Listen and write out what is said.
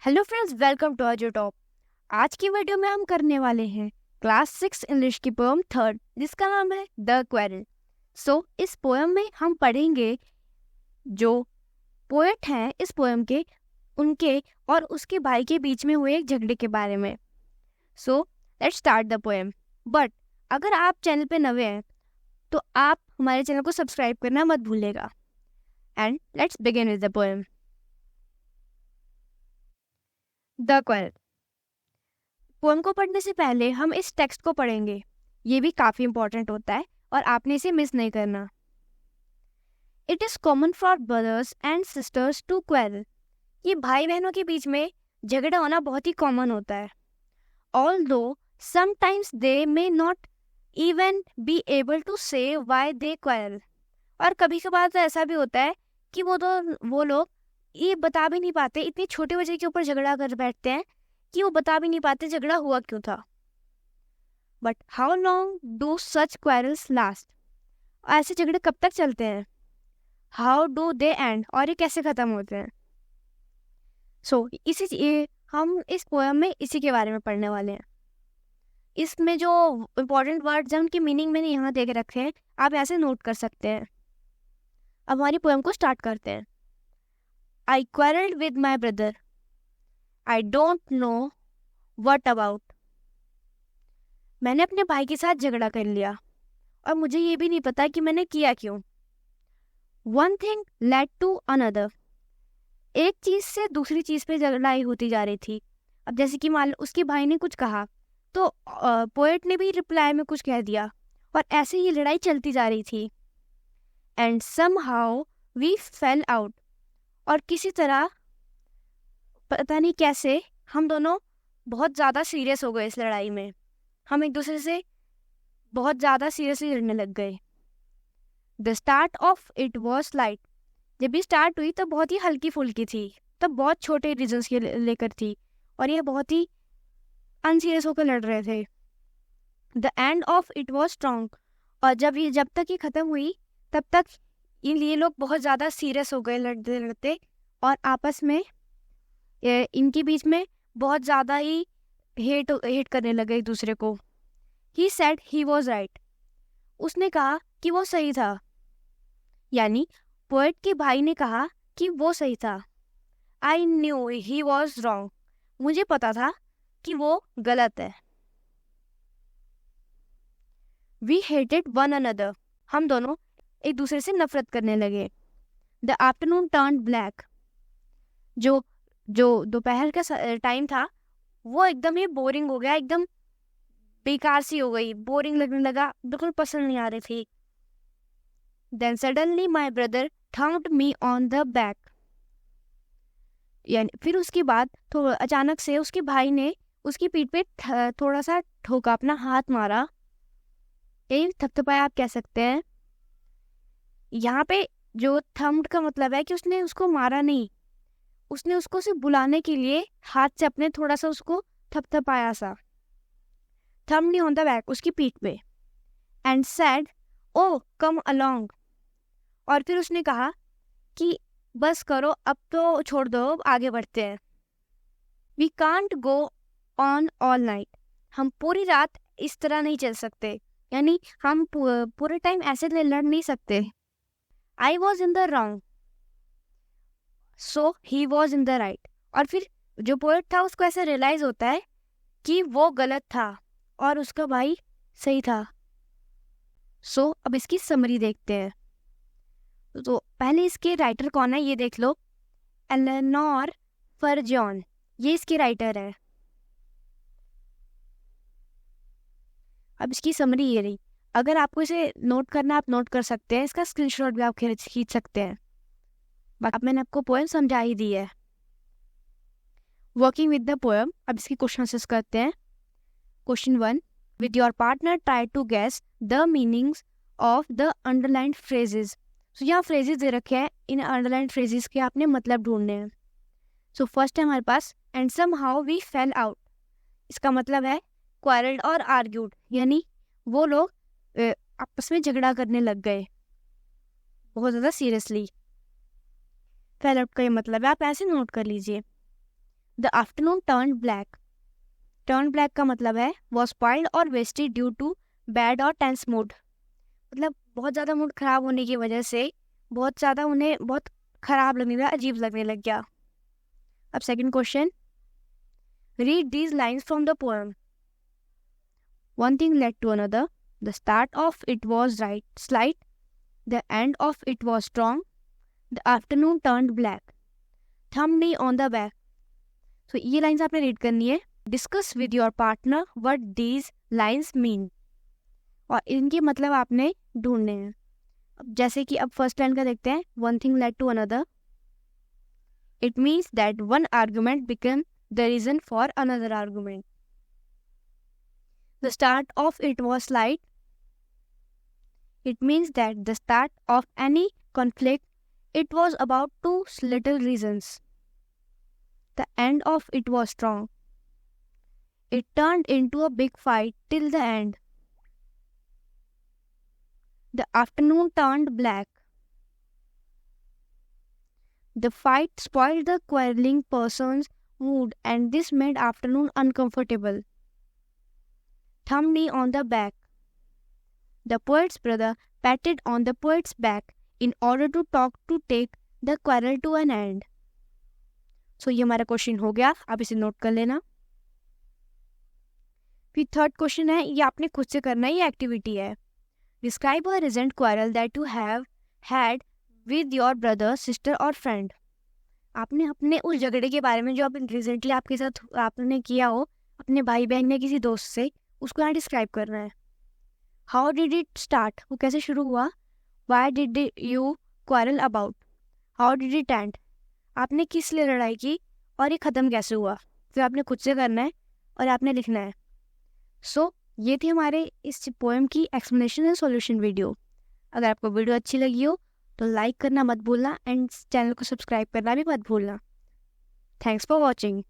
Hello friends, welcome to अजो top. आज की वीडियो में हम करने वाले हैं क्लास 6 इंग्लिश की पोएम थर्ड, जिसका नाम है द क्वेरल। इस पोएम में हम पढ़ेंगे जो पोएट हैं इस पोएम के, उनके और उसके भाई के बीच में हुए एक झगड़े के बारे में। Let's start the poem. But अगर आप चैनल पे नए हैं तो आप हमारे चैनल को सब्सक्राइब करना मत भूलिएगा। And let's begin with the poem. The quarrel. Poem को पढ़ने से पहले हम इस टेक्स्ट को पढ़ेंगे। ये भी काफ़ी इंपॉर्टेंट होता है और आपने इसे मिस नहीं करना। It is common for brothers and sisters to quarrel. ये भाई बहनों के बीच में झगड़ा होना बहुत ही कॉमन होता है। Although sometimes they may not even be able to say why they quarrel. और कभी कभार तो ऐसा भी होता है कि वो लोग ये बता भी नहीं पाते, इतनी छोटे बच्चे के ऊपर झगड़ा कर बैठते हैं कि वो बता भी नहीं पाते झगड़ा हुआ क्यों था। But how long do such quarrels last. ऐसे झगड़े कब तक चलते हैं। हाउ डू दे एंड, और ये कैसे खत्म होते हैं। हम इस पोएम में इसी के बारे में पढ़ने वाले हैं। इसमें जो इम्पोर्टेंट वर्ड्स हैं उनकी मीनिंग मैंने यहाँ दे के रखे हैं, आप ऐसे नोट कर सकते हैं। अब हमारी पोएम को स्टार्ट करते हैं। I quarrelled with my brother, I don't know what about. मैंने अपने भाई के साथ झगड़ा कर लिया और मुझे ये भी नहीं पता कि मैंने किया क्यों। One thing led to another. एक चीज से दूसरी चीज पे लड़ाई होती जा रही थी। अब जैसे कि मान लो उसके भाई ने कुछ कहा तो पोएट ने भी रिप्लाई में कुछ कह दिया और ऐसे ही लड़ाई चलती जा रही थी। And somehow we fell out. और किसी तरह पता नहीं कैसे हम दोनों बहुत ज़्यादा सीरियस हो गए इस लड़ाई में। हम एक दूसरे से बहुत ज़्यादा सीरियसली लड़ने लग गए। The start of it was light. जब भी स्टार्ट हुई तो बहुत ही हल्की फुल्की थी, तब बहुत छोटे रीजन्स के लेकर थी और ये बहुत ही अनसीरियस होकर लड़ रहे थे। The end of it was strong. और जब तक ये ख़त्म हुई तब तक ये लोग बहुत ज़्यादा सीरियस हो गए लड़ते लड़ते और आपस में इनके बीच में बहुत ज़्यादा ही हेट करने लगे एक दूसरे को। He said he was right. उसने कहा कि वो सही था, यानी पोएट के भाई ने कहा कि वो सही था। I knew he was wrong. मुझे पता था कि वो गलत है। We hated one another. हम दोनों एक दूसरे से नफरत करने लगे। The afternoon turned black. जो दोपहर का टाइम था वो एकदम ही बोरिंग हो गया, एकदम बेकार सी हो गई, बोरिंग लगने लगा, बिल्कुल पसंद नहीं आ रही थी। Then suddenly my brother thumped me on the back. यानी फिर उसके बाद तो अचानक से उसके भाई ने उसकी पीठ पे थोड़ा सा ठोका, अपना हाथ मारा। ये थपथपाया आप कह सकते हैं। यहाँ पे जो थम्प्ड का मतलब है कि उसने उसको मारा नहीं, उसने उसको सिर्फ बुलाने के लिए हाथ से अपने थोड़ा सा उसको थपथपाया सा। थम्प्ड ऑन द बैक, उसकी पीठ पे। And said oh come along. और फिर उसने कहा कि बस करो, अब तो छोड़ दो, अब आगे बढ़ते हैं। We can't go on all night. हम पूरी रात इस तरह नहीं चल सकते, यानी हम पूरे टाइम ऐसे लड़ नहीं सकते। I was in the wrong so he was in the right. और फिर जो पोएट था उसको ऐसा रियलाइज होता है कि वो गलत था और उसका भाई सही था। अब इसकी समरी देखते हैं। तो पहले इसके राइटर कौन है ये देख लो। एलेनोर फर्जॉन, ये इसके राइटर है। अब इसकी समरी ये रही। अगर आपको इसे नोट करना आप नोट कर सकते हैं, इसका स्क्रीनशॉट भी आप खींच सकते हैं। अब मैंने आपको पोएम समझा ही दी है। Working with the poem. अब इसकी क्वेश्चन आंसर्स करते हैं। Question 1, with your partner try to guess the meanings of the underlined phrases. यहाँ फ्रेजेस दे रखे हैं, इन अंडरलाइंड फ्रेजेस के आपने मतलब ढूंढने हैं। फर्स्ट है हमारे पास and somehow we fell out. इसका मतलब है क्वारल्ड और आर्ग्यूड, यानी वो लोग आपस में झगड़ा करने लग गए बहुत ज़्यादा सीरियसली। फेल आउट का ये मतलब है, आप ऐसे नोट कर लीजिए। The afternoon turn black. Turn black का मतलब है वॉज स्पॉइल्ड और वेस्टेड ड्यू टू बैड और टेंस मूड। मतलब बहुत ज़्यादा मूड ख़राब होने की वजह से बहुत ज़्यादा उन्हें बहुत ख़राब लगने लगा, अजीब लगने लग गया। अब second question, read these lines from the poem. One thing led to another, the start of it was right slight, the end of it was strong, the afternoon turn black, thump me on the back. तो ये lines आपने read करनी है। Discuss with your partner what these lines mean, और इनके मतलब आपने ढूंढने हैं। अब जैसे कि अब फर्स्ट लाइन का देखते हैं, one thing led to another, it means that one argument become the reason for another argument. The start of it was slight, it means that the start of any conflict it was about two little reasons. The end of it was strong. It turned into a big fight till the end. The afternoon turned black. The fight spoiled the quarreling person's mood and this made afternoon uncomfortable. Thumb knee on the back. The poet's brother patted on the poet's back in order to talk to take the quarrel to an end. So ये हमारा question हो गया, आप इसे note कर लेना। फिर third question है, ये आपने खुद से करना है, ये एक्टिविटी है। Describe a recent quarrel that you have had with your brother, sister और फ्रेंड। आपने अपने उस झगड़े के बारे में जो आप रिसेंटली आपके साथ आपने किया हो अपने भाई बहन या किसी दोस्त से, उसको यहाँ डिस्क्राइब करना है। हाउ डिड इट स्टार्ट, वो कैसे शुरू हुआ। Why did you quarrel about? How did it end? आपने किस लिए लड़ाई की और ये ख़त्म कैसे हुआ। फिर आपने खुद से करना है और आपने लिखना है। सो ये थी हमारे इस पोएम की एक्सप्लेनेशन एंड सॉल्यूशन वीडियो। अगर आपको वीडियो अच्छी लगी हो तो लाइक करना मत भूलना एंड चैनल को सब्सक्राइब करना भी मत भूलना। Thanks for watching.